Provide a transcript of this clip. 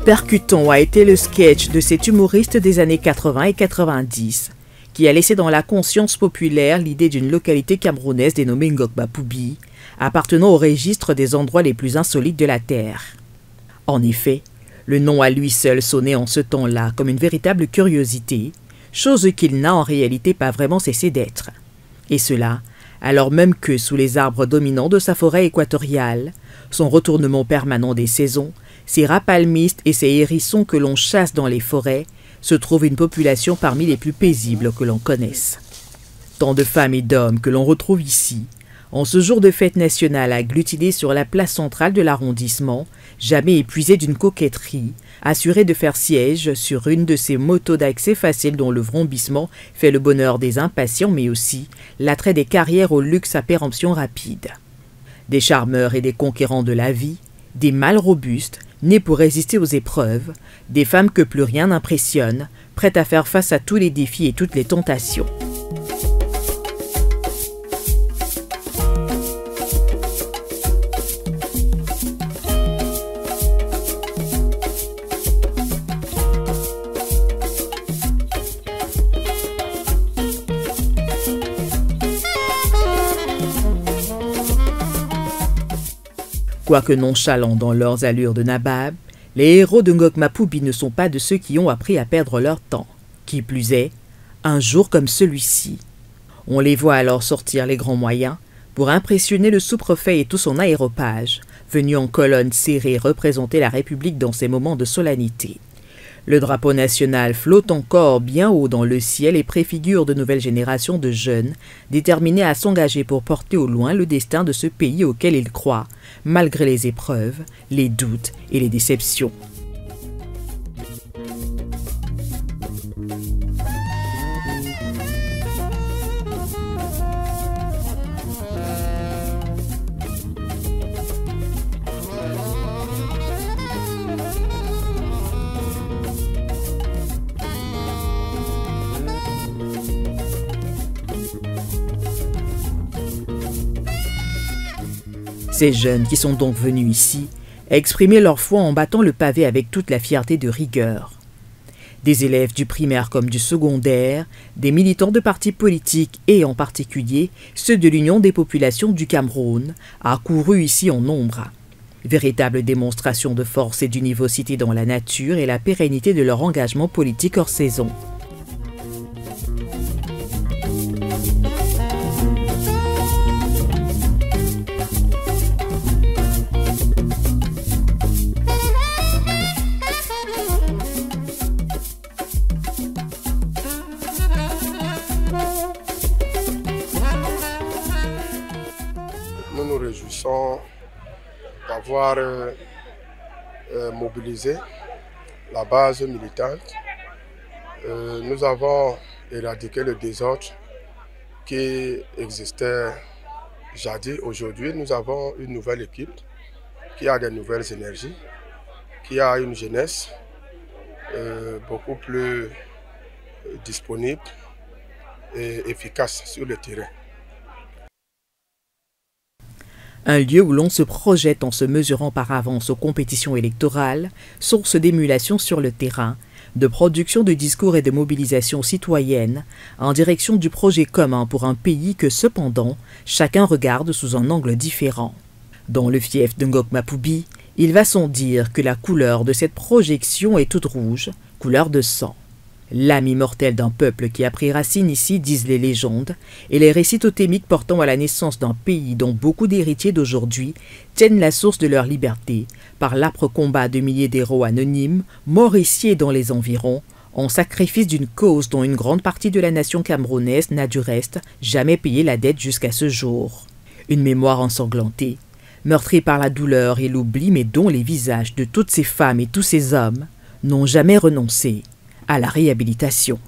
Percutant a été le sketch de cet humoriste des années 80 et 90, qui a laissé dans la conscience populaire l'idée d'une localité camerounaise dénommée Ngok-Mapoubi, appartenant au registre des endroits les plus insolites de la Terre. En effet, le nom à lui seul sonnait en ce temps-là comme une véritable curiosité, chose qu'il n'a en réalité pas vraiment cessé d'être. Et cela, alors même que sous les arbres dominants de sa forêt équatoriale, son retournement permanent des saisons, ses rats palmistes et ses hérissons que l'on chasse dans les forêts, se trouve une population parmi les plus paisibles que l'on connaisse. Tant de femmes et d'hommes que l'on retrouve ici, en ce jour de fête nationale agglutinés sur la place centrale de l'arrondissement, jamais épuisés d'une coquetterie, assurés de faire siège sur une de ces motos d'accès facile dont le vrombissement fait le bonheur des impatients mais aussi l'attrait des carrières au luxe à péremption rapide. Des charmeurs et des conquérants de la vie, des mâles robustes, nés pour résister aux épreuves, des femmes que plus rien n'impressionne, prêtes à faire face à tous les défis et toutes les tentations. Quoique nonchalants dans leurs allures de nabab, les héros de Ngok-Mapoubi ne sont pas de ceux qui ont appris à perdre leur temps. Qui plus est, un jour comme celui-ci. On les voit alors sortir les grands moyens pour impressionner le sous-préfet et tout son aéropage, venu en colonne serrée représenter la République dans ces moments de solennité. Le drapeau national flotte encore bien haut dans le ciel et préfigure de nouvelles générations de jeunes déterminés à s'engager pour porter au loin le destin de ce pays auquel ils croient, malgré les épreuves, les doutes et les déceptions. Ces jeunes qui sont donc venus ici exprimer leur foi en battant le pavé avec toute la fierté de rigueur. Des élèves du primaire comme du secondaire, des militants de partis politiques et en particulier ceux de l'Union des populations du Cameroun, accourus ici en nombre. Véritable démonstration de force et d'univocité dans la nature et la pérennité de leur engagement politique hors saison. Nous nous réjouissons d'avoir mobilisé la base militante. Nous avons éradiqué le désordre qui existait jadis. Aujourd'hui, nous avons une nouvelle équipe qui a de nouvelles énergies, qui a une jeunesse beaucoup plus disponible et efficace sur le terrain. Un lieu où l'on se projette en se mesurant par avance aux compétitions électorales, source d'émulation sur le terrain, de production de discours et de mobilisation citoyenne en direction du projet commun pour un pays que, cependant, chacun regarde sous un angle différent. Dans le fief de Ngok-Mapoubi, il va sans dire que la couleur de cette projection est toute rouge, couleur de sang. L'âme immortelle d'un peuple qui a pris racine ici, disent les légendes, et les récits totémiques portant à la naissance d'un pays dont beaucoup d'héritiers d'aujourd'hui tiennent la source de leur liberté, par l'âpre combat de milliers d'héros anonymes, morts ici et dans les environs, en sacrifice d'une cause dont une grande partie de la nation camerounaise n'a du reste jamais payé la dette jusqu'à ce jour. Une mémoire ensanglantée, meurtrie par la douleur et l'oubli, mais dont les visages de toutes ces femmes et tous ces hommes n'ont jamais renoncé à la réhabilitation.